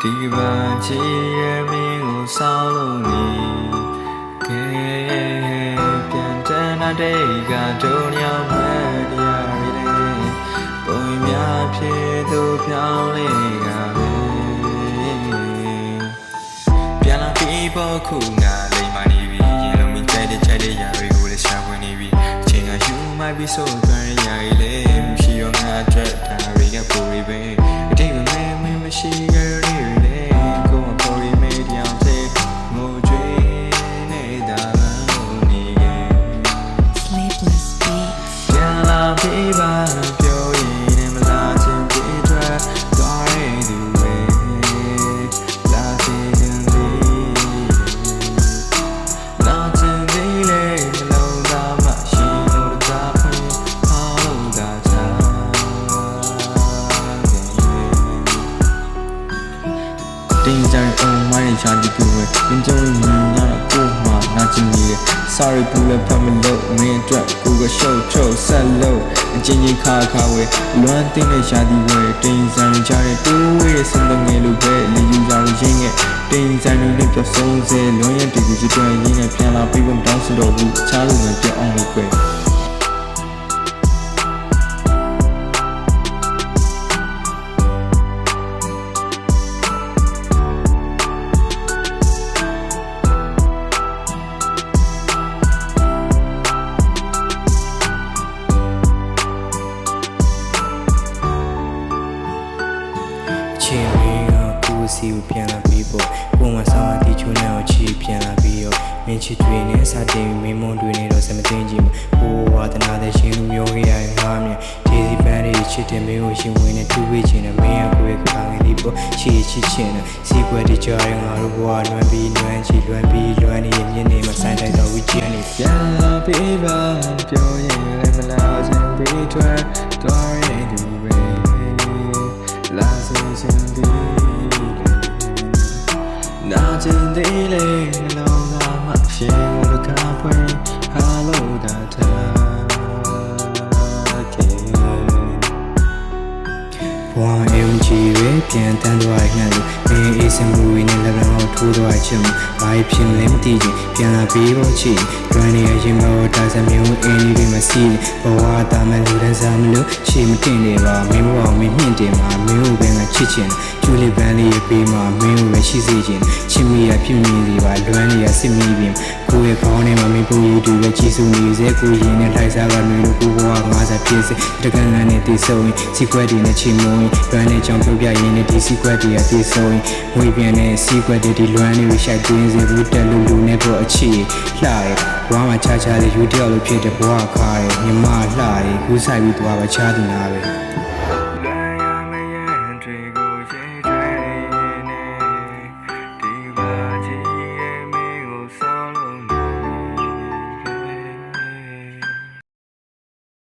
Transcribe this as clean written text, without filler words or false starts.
ဒီပါချီရဲ့မင်းကိုဆောင်းလို့နေကဲပြန်တန်းလာတဲ့ကတို့ညောင်မဲ့တရားရည်ပုံများဖြစ်သူဖြောင်းလေးကပဲပြန်လာပြီးဖို့ခုငါလိမ့်မနေပြီရင်လုံးမင်းကြိုက်တဲ့ຢာတွေကိုလည်းရှာဖွေနေပြီအချိန်ကယူမှပြီးဆိုသွမ်းရည်လေးမရှိရောငါအတွက်ဒါတွေကပူရီပဲအတိတ်ကမင်းမရှိရတဲ့လေကိုယ်ပေါ်ရီမေးတောင်သေးငိုကြွေးနေတာလို့နေရဲ့ Sleepless beat ပြန်လာပြီးပါပြောရင်မလာချင်ပြီးထွက်သွားရသူပဲလာစီရင်သည်လာချင်သည်လေနှလုံးသားမှရှိလို့သာဖွင့်အောင်လို့သာချာတင်းကြပ်အောင်မိုင်းချာဒီကူပဲင်းကြုံညညာကိုမှနာချင်နေတယ် Sorry ဘူးလည်းဖတ်မလို့မင်းအတွက်ကိုကရှုပ်ချုပ်ဆက်လို့အချင်းချင်းခါဝဲလွမ်းတင်းနဲ့ရှာသည်ဝဲတင်းဆိုင်ကြတဲ့တိုးဝဲစင်လုံးငယ်လိုပဲလေယူကြရင်းရဲ့တင်းဆိုင်တွေနဲ့ပြဆုံးစေလွန်ရတဲ့ကူကြီးတွင်ရင်းနဲ့ပြန်လာပြီးတော့တောင်းဆိုတော့ဘူးချားလို့မပြောင်းအောင်လို့ခွဲချင်းရင်းကိုစီကိုပြန်လာပြီးပေါ့ပုံမှန်ဆောင်တီချိုးနေအောင်ချီပြန်လာပြီးရောမင်းချစ်တွေနဲ့စတင်မင်းမုံတွေနဲ့တော့စမသိချင်းဘိုးဝါသနာတဲ့ရှင်လူမျိုးကြီးရငါမြဒေစီပန်းတွေချစ်တဲ့မင်းကိုရှင်ဝင်နဲ့တူဝေးခြင်းနဲ့မင်းရဲ့ကိုယ်ကငယ်လေးပေါ့ချစ်ချင်းနဲ့စီကွက်တကြားရငါတို့ဘဝလွမ်းပြီးလွမ်းချီလွမ်းပြီးလွမ်းနေမြင့်နေမှာဆိုင်တိုက်တော့ဝီချီနေပြန်လာပြီးပါပြောရင်လည်းမလာချင်ပြီးထွက်သွားရသူပဲလာစေချင်သည်နာချင်သည်လေနှလုံးသားမှရှင်ကိုကဖွင့်အားလို့သာထားခဲ့ဘဝအုံချီရပြန်တန်းသွားရနှံ့လို့မင်းအေးစမှုဝေးနဲ့လက်လောင်းထိုးသွားချင်ဘာဖြစ်လဲမသိချင်ပြန်လာပြီးတော့ချီတွန်းနေရင်မောတာစမျိုးအင်းကြီးတွေမစီဘဝတာမလူတန်းစားမလို့ချီမတင်နေပါမင်းဘဝမင်းမြင့်တင်မှာမင်းကိုပဲငါချစ်ချင်ကျူလီပန်းလေးပေးမှာမင်းကိုပဲရှိစေချင်ချစ်မိရဖြစ်မိစီပါလွမ်းနေရစစ်မိပြင်ကိုယ့်ရဲ့ခေါင်းထဲမှာမင်းပူရီတူပဲကြီးစုနေစေကိုရင်နဲ့ထိုက်စားကနှွေလို့ကိုဘဝ50ပြည့်စတက္ကန်းနဲ့တည်ဆုံစီကွက်တွေနဲ့ချီမုံလွမ်းနေကြောင်ပြုတ်ပြရင်းနဲ့ဒီစီကွက်တွေကတည်ဆုံဝေးပြန်တဲ့စီကွက်တွေဒီလွမ်းလေးကိုရှိုက်သွင်းစေဘူးတက်လူလူနဲ့ပေါ့အခြေလှရဲဘဝမှာခြားခြားလေးယူတယောက်လိုဖြစ်တဲ့ဘဝခါရဲညီမလှရဲကူးဆိုင်ပြီးသွားပါချားတင်တာပဲ